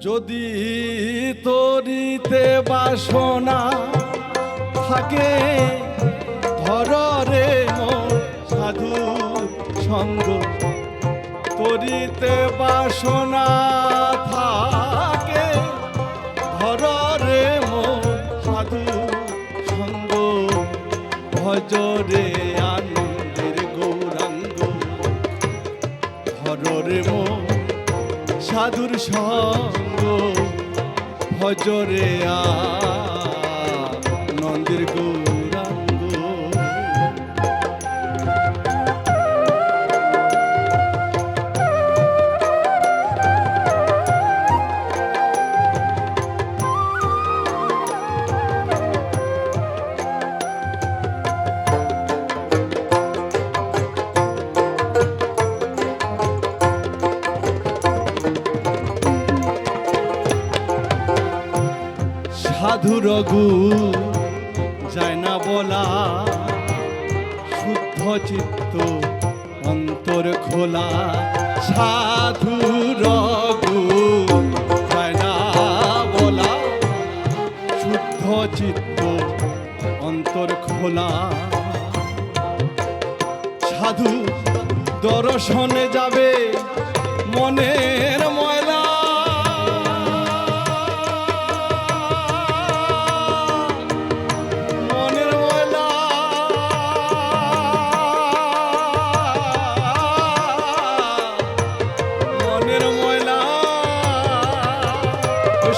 যদি তরিতে বাসনা থাকে ধরে মন সাধু সঙ্গ, তরিতে বাসনা থাকে ধরে মন সাধু সঙ্গ, ভজরে আনন্দের গৌরাঙ্গ, ধরে মন সাধুর সঙ্গ, ভজরে আনন্দের গৌরাঙ্গ। সাধুর গুণ যায় না বলা, শুদ্ধ চিত্ত অন্তর খোলা, সাধুর গুণ যায় না বলা, শুদ্ধ চিত্ত অন্তর খোলা, সাধু দর্শনে যাবে মনের ময়লা,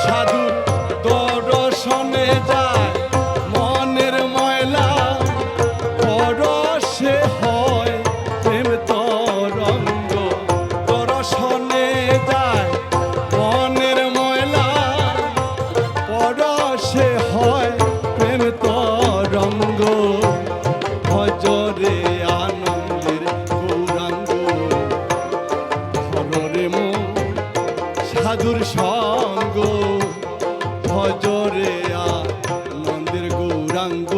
সাধু দর্শনে যায় মনের ময়লা, পরশে হয় প্রেম তরঙ্গ, দর্শনে যায় মনের ময়লা, পরশে হয় প্রেম তরঙ্গ, ভজরে আনন্দের গৌরাঙ্গ, ধরে মন সাধুর সঙ্গ, ভজরে আনন্দের গৌরাঙ্গ।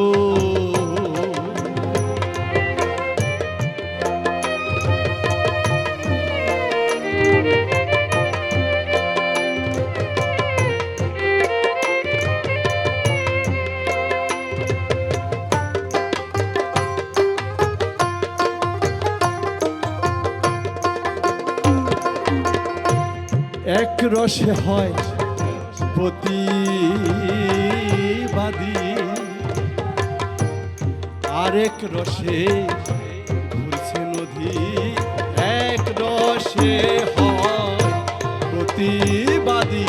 এক রসে হয় প্রতিবাদী, আরেক রসে ঘুরছে নদী, এক রসে হয় প্রতিবাদী,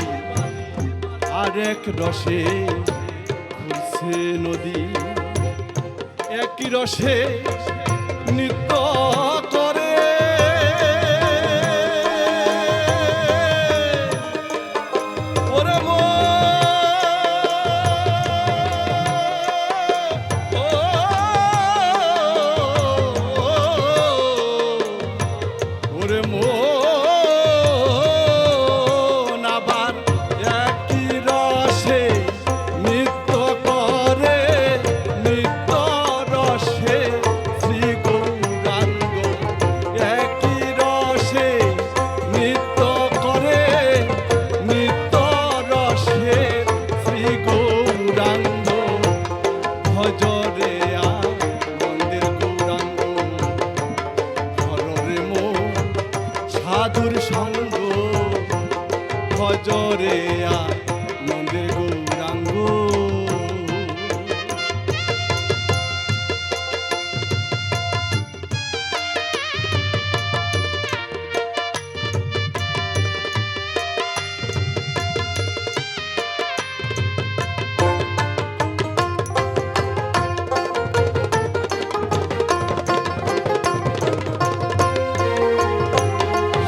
আরেক রসে ঘুরছে নদী, একই রসে নৃত্য করে, সাধুর সঙ্গ, ভজরে আনন্দের গৌরাঙ্গ।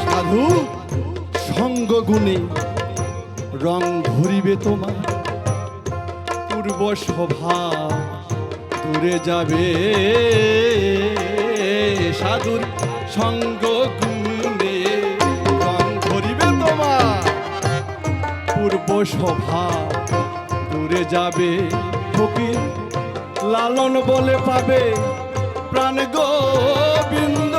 সাধু সঙ্গ গুণে রং ভরিবে তোমার, পূর্ব শোভা দূরে যাবে, সাধুর সঙ্গ গুণে রং ভরিবে তোমার, পূর্ব শোভা দূরে যাবে, ফকির লালন বলে পাবে প্রাণ গোবিন্দ,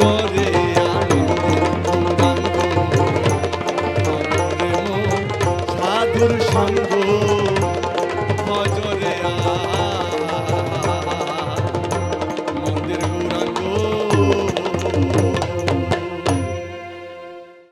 জোর